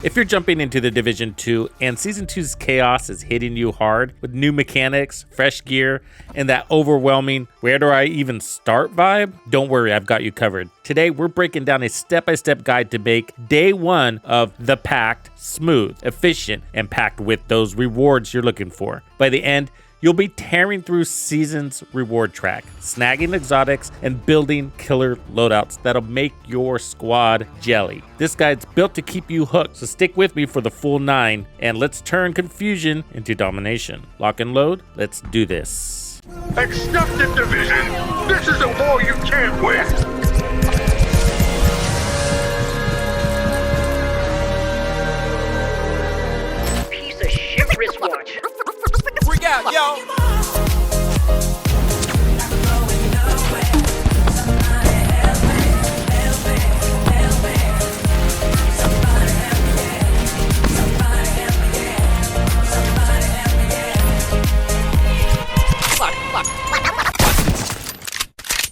If you're jumping into the Division 2 and Season 2's chaos is hitting you hard with new mechanics, fresh gear, and that overwhelming "where do I even start" vibe, don't worry, I've got you covered. Today, we're breaking down a step-by-step guide to make day one of the Pact smooth, efficient, and packed with those rewards you're looking for. By the end, you'll be tearing through Season's reward track, snagging exotics, and building killer loadouts that'll make your squad jelly. This guide's built to keep you hooked, so stick with me for the full 9, and let's turn confusion into domination. Lock and load, let's do this. Accept the division! This is a war you can't win! Piece of shit wristwatch. Freak out, yo!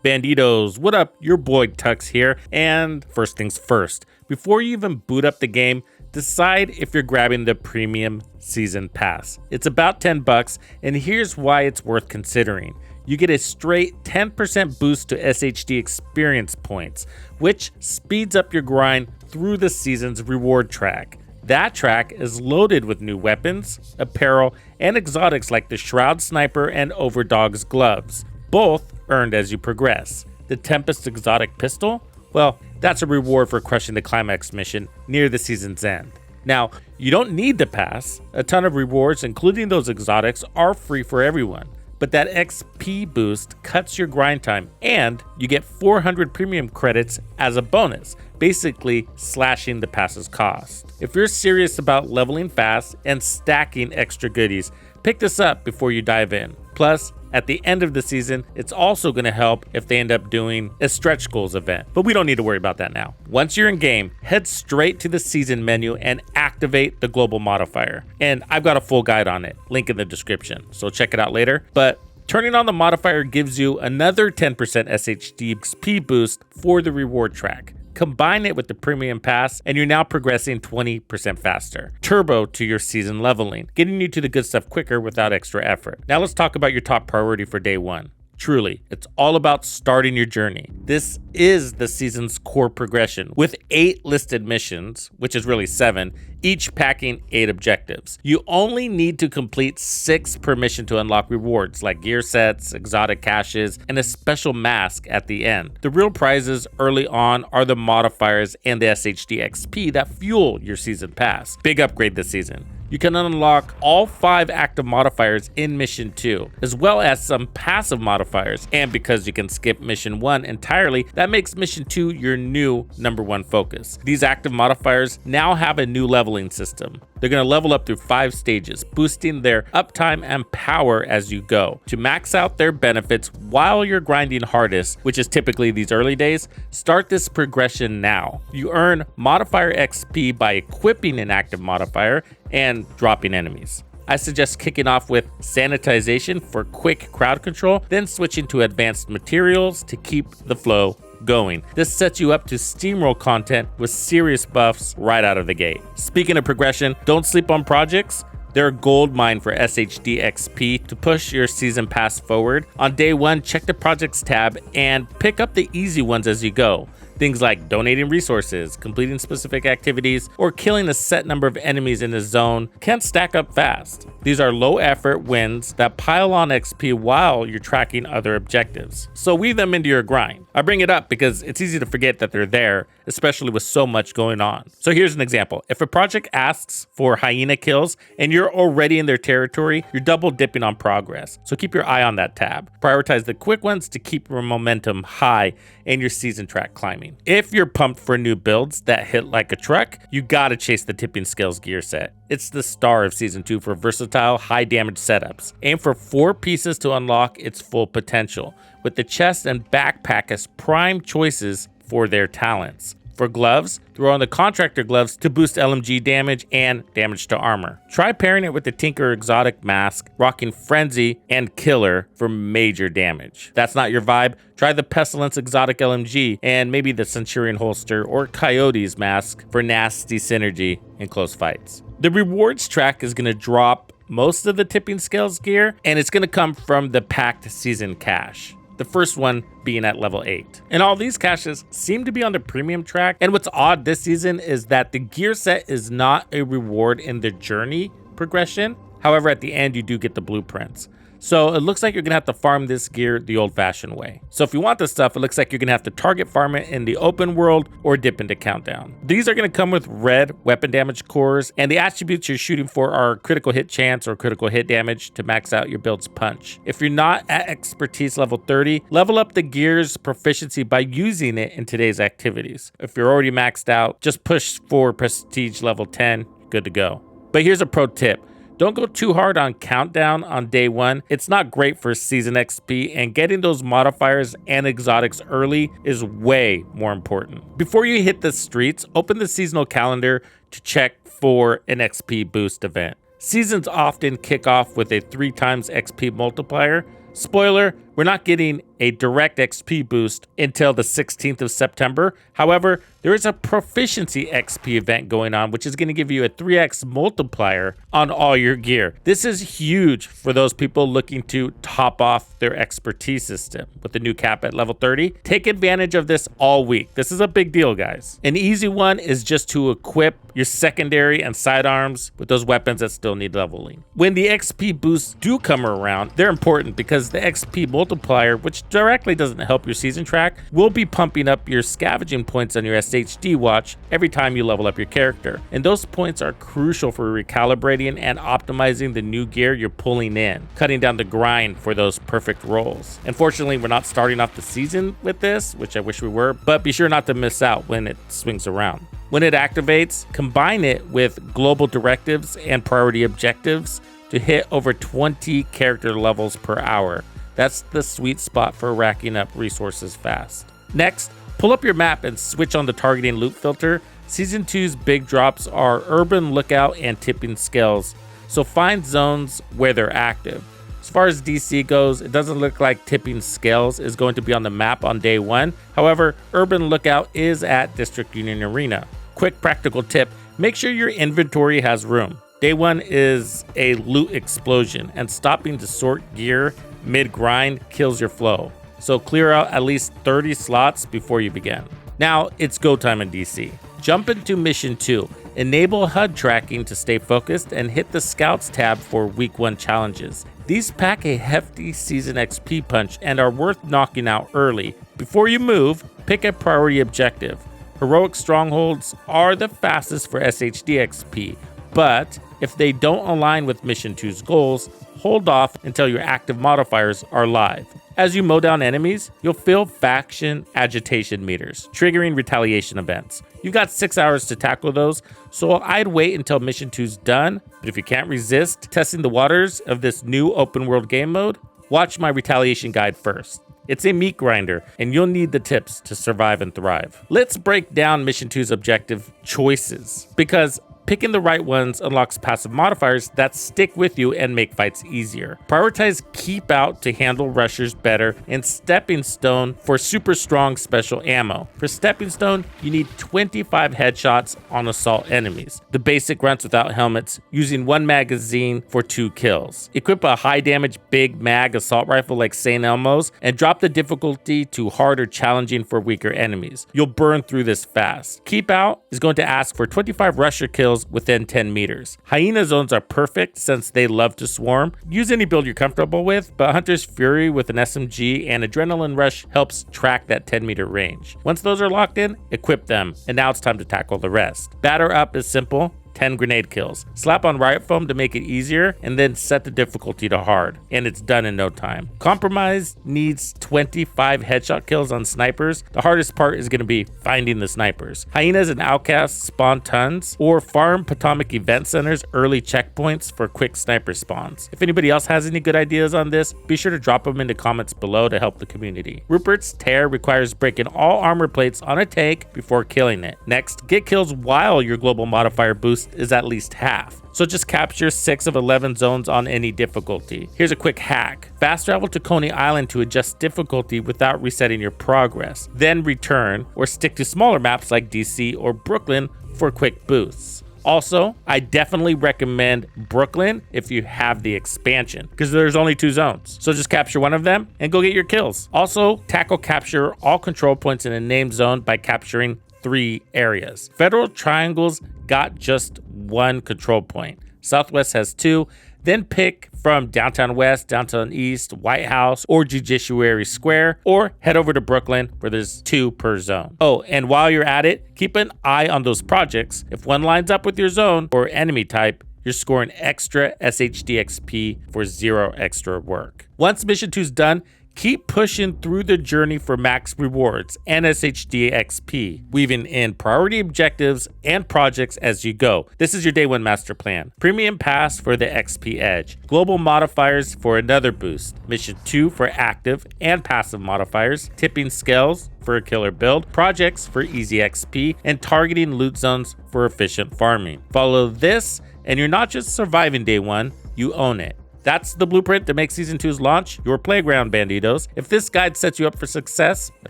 Banditos, what up? Your boy Tux here, and first things first, before you even boot up the game, decide if you're grabbing the premium season pass. It's about 10 bucks, and here's why it's worth considering. You get a straight 10% boost to SHD experience points, which speeds up your grind through the season's reward track. That track is loaded with new weapons, apparel, and exotics like the Shroud Sniper and Overdogs gloves, both earned as you progress. The Tempest exotic pistol? Well, that's a reward for crushing the climax mission near the season's end. Now, you don't need the pass. A ton of rewards, including those exotics, are free for everyone. But that XP boost cuts your grind time, and you get 400 premium credits as a bonus, basically slashing the pass's cost. If you're serious about leveling fast and stacking extra goodies, pick this up before you dive in. Plus, at the end of the season, it's also going to help if they end up doing a stretch goals event, but we don't need to worry about that now. Once you're in game, head straight to the season menu and activate the global modifier. And I've got a full guide on it, link in the description, so check it out later. But turning on the modifier gives you another 10% SHD XP boost for the reward track. Combine it with the premium pass, and you're now progressing 20% faster. Turbo to your season leveling, getting you to the good stuff quicker without extra effort. Now let's talk about your top priority for day one. Truly, it's all about starting your journey. This is the season's core progression, with 8 listed missions, which is really 7, each packing 8 objectives. You only need to complete 6 per mission to unlock rewards like gear sets, exotic caches, and a special mask at the end. The real prizes early on are the modifiers and the SHD XP that fuel your season pass. Big upgrade this season. You can unlock all 5 active modifiers in Mission 2, as well as some passive modifiers. And because you can skip Mission 1 entirely, that makes Mission 2 your new #1 focus. These active modifiers now have a new leveling system. They're going to level up through 5 stages, boosting their uptime and power as you go. To max out their benefits while you're grinding hardest, which is typically these early days, start this progression now. You earn modifier XP by equipping an active modifier and dropping enemies. I suggest kicking off with sanitization for quick crowd control, then switching to advanced materials to keep the flow going. This sets you up to steamroll content with serious buffs right out of the gate. Speaking of progression, don't sleep on projects. They're a gold mine for SHD XP to push your season pass forward. On day 1, check the projects tab and pick up the easy ones as you go. Things like donating resources, completing specific activities, or killing a set number of enemies in a zone can stack up fast. These are low effort wins that pile on XP while you're tracking other objectives. So weave them into your grind. I bring it up because it's easy to forget that they're there, especially with so much going on. So here's an example. If a project asks for hyena kills and you're already in their territory, you're double dipping on progress. So keep your eye on that tab. Prioritize the quick ones to keep your momentum high and your season track climbing. If you're pumped for new builds that hit like a truck, you gotta chase the Tipping Scales gear set. It's the star of Season 2 for versatile, high damage setups. Aim for 4 pieces to unlock its full potential, with the chest and backpack as prime choices for their talents. For gloves, throw on the contractor gloves to boost LMG damage and damage to armor. Try pairing it with the Tinker exotic mask, rocking Frenzy and Killer for major damage. That's not your vibe? Try the Pestilence exotic LMG and maybe the Centurion holster or Coyote's mask for nasty synergy in close fights. The rewards track is going to drop most of the tipping scales gear, and it's going to come from the packed season cache. The first one being at level 8. And all these caches seem to be on the premium track. And what's odd this season is that the gear set is not a reward in the journey progression. However, at the end, you do get the blueprints. So it looks like you're gonna have to farm this gear the old-fashioned way. So if you want this stuff, it looks like you're gonna have to target farm it in the open world or dip into Countdown. These are gonna come with red weapon damage cores, and the attributes you're shooting for are critical hit chance or critical hit damage to max out your build's punch. If you're not at expertise level 30, level up the gear's proficiency by using it in today's activities. If you're already maxed out, just push for prestige level 10, good to go. But here's a pro tip. Don't go too hard on Countdown on day 1. It's not great for season XP, and getting those modifiers and exotics early is way more important. Before you hit the streets, open the seasonal calendar to check for an XP boost event. Seasons often kick off with a 3 times XP multiplier. Spoiler, we're not getting a direct XP boost until the 16th of September. However, there is a proficiency XP event going on, which is going to give you a 3x multiplier on all your gear. This is huge for those people looking to top off their expertise system with the new cap at level 30. Take advantage of this all week. This is a big deal, guys. An easy one is just to equip your secondary and sidearms with those weapons that still need leveling. When the XP boosts do come around, they're important because the XP multiplier, which directly doesn't help your season track, will be pumping up your scavenging points on your SHD watch every time you level up your character. And those points are crucial for recalibrating and optimizing the new gear you're pulling in, cutting down the grind for those perfect rolls. Unfortunately, we're not starting off the season with this, which I wish we were, but be sure not to miss out when it swings around. When it activates, combine it with global directives and priority objectives to hit over 20 character levels per hour. That's the sweet spot for racking up resources fast. Next, pull up your map and switch on the targeting loot filter. Season 2's big drops are urban lookout and tipping scales, so find zones where they're active. As far as DC goes, it doesn't look like tipping scales is going to be on the map on day 1. However, urban lookout is at District Union Arena. Quick practical tip, make sure your inventory has room. Day 1 is a loot explosion, and stopping to sort gear mid-grind kills your flow. So clear out at least 30 slots before you begin. Now it's go time in DC. Jump into Mission 2. Enable HUD tracking to stay focused and hit the Scouts tab for Week 1 challenges. These pack a hefty Season XP punch and are worth knocking out early. Before you move, pick a priority objective. Heroic Strongholds are the fastest for SHD XP, but if they don't align with Mission 2's goals, hold off until your active modifiers are live. As you mow down enemies, you'll feel faction agitation meters, triggering retaliation events. You've got 6 hours to tackle those, so I'd wait until Mission 2's done, but if you can't resist testing the waters of this new open world game mode, watch my retaliation guide first. It's a meat grinder, and you'll need the tips to survive and thrive. Let's break down Mission 2's objective choices, because picking the right ones unlocks passive modifiers that stick with you and make fights easier. Prioritize Keep Out to handle rushers better, and Stepping Stone for super strong special ammo. For Stepping Stone, you need 25 headshots on assault enemies. The basic grunts without helmets, using 1 magazine for 2 kills. Equip a high damage big mag assault rifle like St. Elmo's, and drop the difficulty to hard or challenging for weaker enemies. You'll burn through this fast. Keep Out is going to ask for 25 rusher kills within 10 meters. Hyena zones are perfect since they love to swarm. Use any build you're comfortable with, but Hunter's Fury with an SMG and Adrenaline Rush helps track that 10-meter range. Once those are locked in, equip them, and now it's time to tackle the rest. Batter Up is simple. 10 grenade kills. Slap on riot foam to make it easier, and then set the difficulty to hard, and it's done in no time. Compromise needs 25 headshot kills on snipers. The hardest part is going to be finding the snipers. Hyenas and outcasts spawn tons, or farm Potomac event centers early checkpoints for quick sniper spawns. If anybody else has any good ideas on this, be sure to drop them in the comments below to help the community. Rupert's Tear requires breaking all armor plates on a tank before killing it. Next, get kills while your global modifier boost is at least half. So just capture 6 of 11 zones on any difficulty. Here's a quick hack. Fast travel to Coney Island to adjust difficulty without resetting your progress. Then return, or stick to smaller maps like DC or Brooklyn for quick boosts. Also, I definitely recommend Brooklyn if you have the expansion, because there's only 2 zones. So just capture one of them and go get your kills. Also, tackle capture all control points in a named zone by capturing 3 areas. Federal Triangles got just 1 control point. Southwest has 2. Then pick from Downtown West, Downtown East, White House, or Judiciary Square, or head over to Brooklyn where there's 2 per zone. Oh, and while you're at it, keep an eye on those projects. If one lines up with your zone or enemy type, you're scoring extra SHD XP for 0 extra work. Once mission 2 is done, keep pushing through the journey for max rewards and SHD XP, weaving in priority objectives and projects as you go. This is your day 1 master plan. Premium pass for the XP edge. Global modifiers for another boost. Mission 2 for active and passive modifiers. Tipping scales for a killer build. Projects for easy XP. And targeting loot zones for efficient farming. Follow this and you're not just surviving day 1, you own it. That's the blueprint to make Season 2's launch your playground, Banditos. If this guide sets you up for success, I'd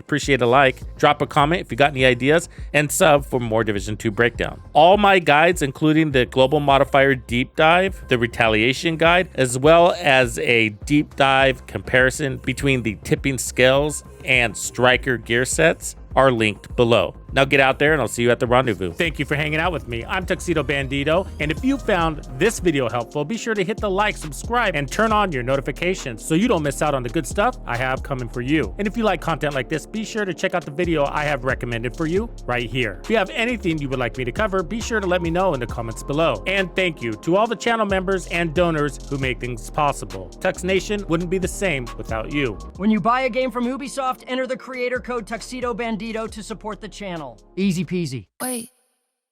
appreciate a like, drop a comment if you got any ideas, and sub for more Division 2 breakdown. All my guides, including the Global Modifier Deep Dive, the Retaliation Guide, as well as a deep dive comparison between the tipping scales and striker gear sets, are linked below. Now get out there and I'll see you at the rendezvous. Thank you for hanging out with me. I'm Tuxedo Bandito, and if you found this video helpful, be sure to hit the like, subscribe, and turn on your notifications so you don't miss out on the good stuff I have coming for you. And if you like content like this, be sure to check out the video I have recommended for you right here. If you have anything you would like me to cover, be sure to let me know in the comments below. And thank you to all the channel members and donors who make things possible. Tux Nation wouldn't be the same without you. When you buy a game from Ubisoft, enter the creator code Tuxedo Bandito to support the channel. Easy peasy. Wait,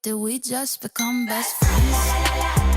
did we just become best friends?